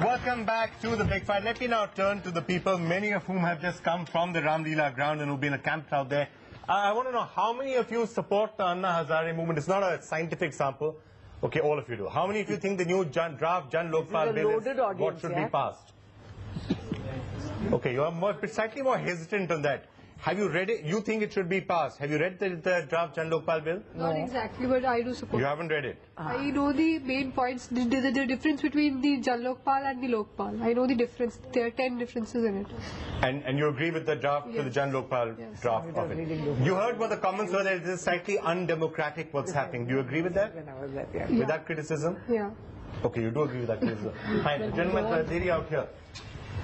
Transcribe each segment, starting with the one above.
Welcome back to the big fight. Let me now turn to the people, many of whom have just come from the Ram Leela ground and who've been camped out there. I want to know how many of you support the Anna Hazare movement. It's not a scientific sample. Okay, all of you do. How many of you think the new draft Jan Lokpal bill is what should be passed? Okay, you are slightly more hesitant on that. Have you read it? You think it should be passed. Have you read the draft Jan Lokpal bill? Not exactly, but I do support. You haven't read it? I know the main points, the difference between the Jan Lokpal and the Lokpal. I know the difference. There are 10 differences in it. And you agree with the draft, to the Jan Lokpal draft of it? You heard what the comments were that it is slightly undemocratic what's happening. Do you agree with that? With that criticism? Yeah. Okay, you do agree with that criticism. Fine. The gentleman, lady out here.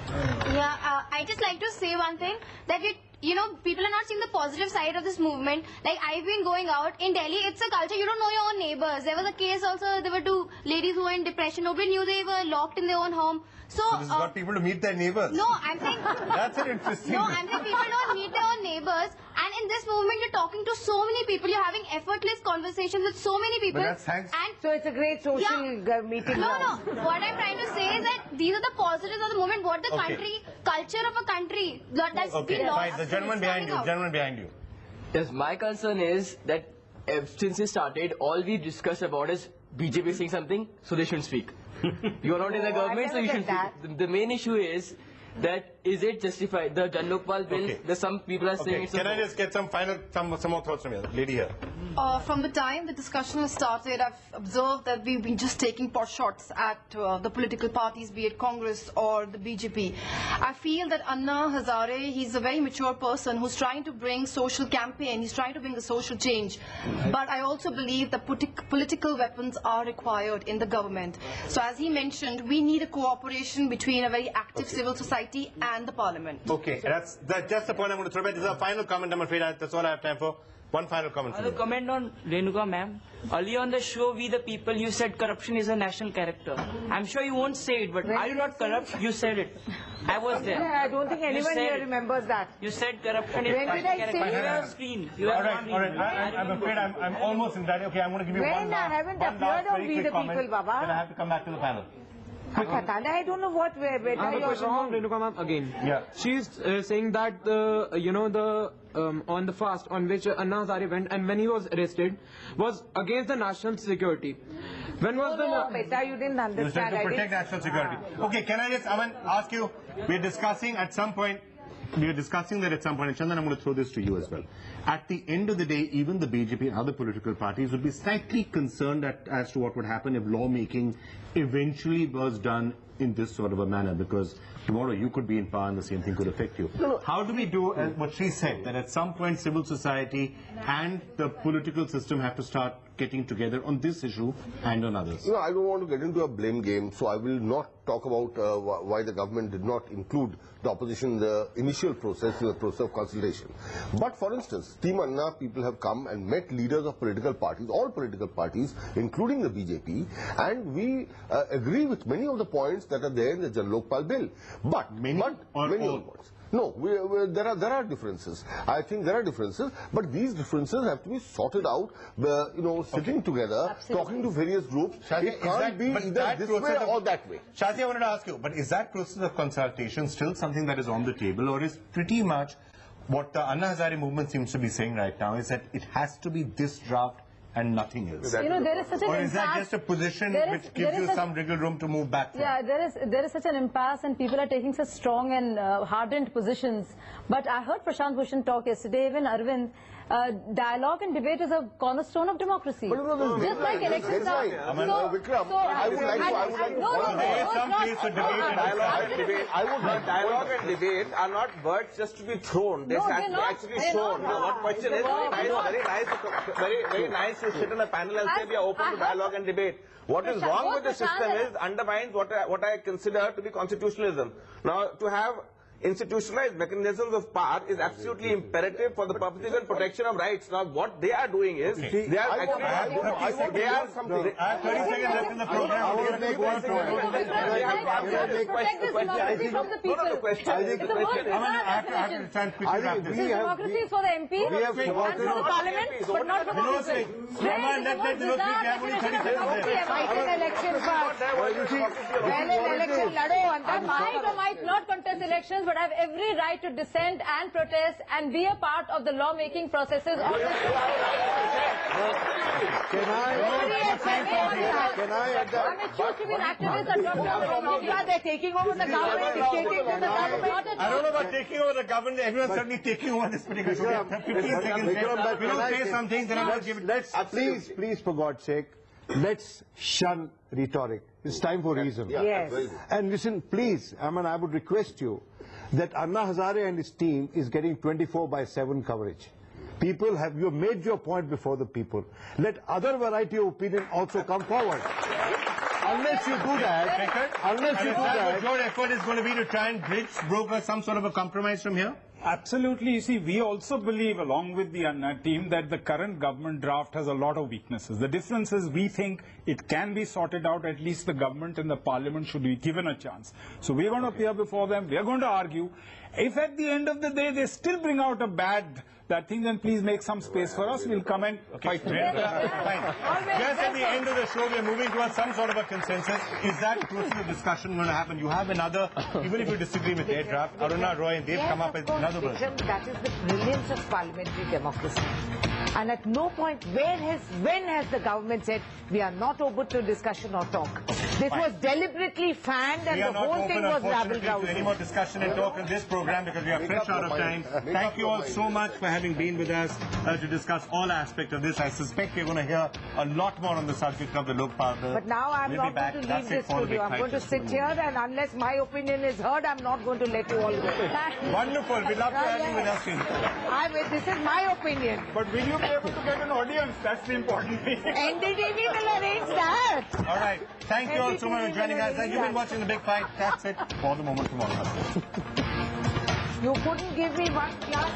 Yeah, I just like to say one thing, that people are not seeing the positive side of this movement. Like, I've been going out in Delhi, it's a culture, you don't know your own neighbors. There was a case also, there were 2 ladies who were in depression, nobody knew they were locked in their own home. So this has got people to meet their neighbors. No, I'm saying that's an interesting. No, I'm saying people don't meet their own neighbors, and in this movement you're talking to so many people, you're having effortless conversations with so many people. But that's thanks. And so it's a great social meeting. No, what I'm trying to say is that these are the positives of the movement, what the country, culture of a country that's been lost. Fine. The gentleman behind you, gentleman behind you. Yes, my concern is that since it started, all we discuss about is BJP saying something, so they shouldn't speak. You are not in the government, so you should speak. The main issue is that is it justified? The Jan Lokpal bill, some people are saying it's Can I just get some more thoughts from you? Lady here. From the time the discussion has started, I've observed that we've been just taking pot shots at the political parties, be it Congress or the BJP. I feel that Anna Hazare, he's a very mature person who's trying to bring social campaign, he's trying to bring a social change. But I also believe that political weapons are required in the government. So as he mentioned, we need a cooperation between a very active civil society and the parliament. Okay, that's just the point I'm going to throw back. This is a final comment, I'm afraid. That's all I have time for. One final comment. I will comment on Renuka ma'am. Earlier on the show, We the People, you said corruption is a national character. I'm sure you won't say it, but are you not corrupt? You said it. I was there. Yeah, I don't think anyone here remembers that. You said corruption is a national character. You have screen. You have all right. I'm afraid I'm almost in that. Okay, I'm going to give you one last, I haven't appeared on We the People, Baba. Then I have to come back to the panel. I don't know what way. I have a question from Renuka ma'am again. Yeah. She's saying that on the fast on which Anna Hazare went and when he was arrested was against the national security. When was Beta, you didn't understand. You said to protect national security. Okay, can I just ask you? We're discussing at some point. And Chandan, I'm going to throw this to you as well. At the end of the day, even the BJP and other political parties would be slightly concerned as to what would happen if lawmaking eventually was done in this sort of a manner, because tomorrow you could be in power and the same thing could affect you. How do we do what she said, that at some point civil society and the political system have to start getting together on this issue and on others? I don't want to get into a blame game, so I will not talk about why the government did not include the opposition in the initial process, the process of consultation. But for instance, Team Anna people have come and met leaders of political parties, all political parties, including the BJP, and we agree with many of the points that are there in the Jan Lokpal bill. But many other points. No, there are differences. I think there are differences, but these differences have to be sorted out. Sitting together, talking to various groups. Shazia, it can't be either this way or that way. Shazia, I wanted to ask you, but is that process of consultation still something that is on the table, or is pretty much what the Anna Hazare movement seems to be saying right now is that it has to be this draft and nothing else? There is such an or is that just a position which gives you some wriggle room to move back from? Yeah, there is such an impasse and people are taking such strong and hardened positions. But I heard Prashant Bhushan talk yesterday, even Arvind, dialogue and debate is a cornerstone of democracy. Just like elections are. Vikram, I would like to... Dialogue and debate are not words just to be thrown. They have to actually shown. What question is very nice to sit on a panel and say we are open to dialogue and debate. What is wrong with the system is undermines what I consider to be constitutionalism. Now, to have institutionalized mechanisms of power is absolutely imperative for the purposes and protection of rights. Now, what they are doing is they are actually I have 30 seconds left in the program. Protect this democracy from the people. It's a work I have to stand quickly wrap this. This democracy is for the MPs and for the parliament, but not for the people. Raman, let's let Vinod speak. I have only 30 seconds left. Fight an election first. Well, an election lado, and I might or might not contest elections, but I have every right to dissent and protest and be a part of the lawmaking processes of this. choose to be an activist and not they're taking over the government, dictating to the government. I don't know about taking over the government. Everyone's certainly taking over this particular program. 15 seconds left. We don't say some things and I'm going to give it. Let's, please, for God's sake, let's shun rhetoric. It's time for reason. Yes. And listen, please, I would request you that Anna Hazare and his team is getting 24/7 coverage. People have, you have made your point before the people. Let other variety of opinion also come forward. Unless you do that, your effort is going to be to try and broker some sort of a compromise from here? Absolutely. You see, we also believe, along with the Anna team, that the current government draft has a lot of weaknesses. The difference is we think it can be sorted out. At least the government and the parliament should be given a chance. So we're going to appear before them. We're going to argue. If at the end of the day they still bring out a bad thing, then please make some space for us. We'll come and fight together. Fine. Just at the end of the show, we're moving towards some sort of a consensus. Is that process of discussion going to happen? You have another, even if you disagree with their draft, Aruna Roy and they've come up with another version. That is the brilliance of parliamentary democracy. And at no point, when has the government said, we are not open to discussion or talk? This was deliberately fanned and the whole thing was rabble-rousing. To any more discussion and talk in this program because we are fresh out of time. Thank you all so much for having been with us to discuss all aspects of this. I suspect you're going to hear a lot more on the subject of the Lokpal. But now I'm not going to leave this studio. I'm going to sit here, and unless my opinion is heard, I'm not going to let you all go. Wonderful. We'd love to have you with us. This is my opinion. But will you be able to get an audience? That's the important thing. NDTV will arrange that. All right. Thank you all so much for joining us. You've been watching The Big Fight. That's it for the moment from all of us. You couldn't give me one class.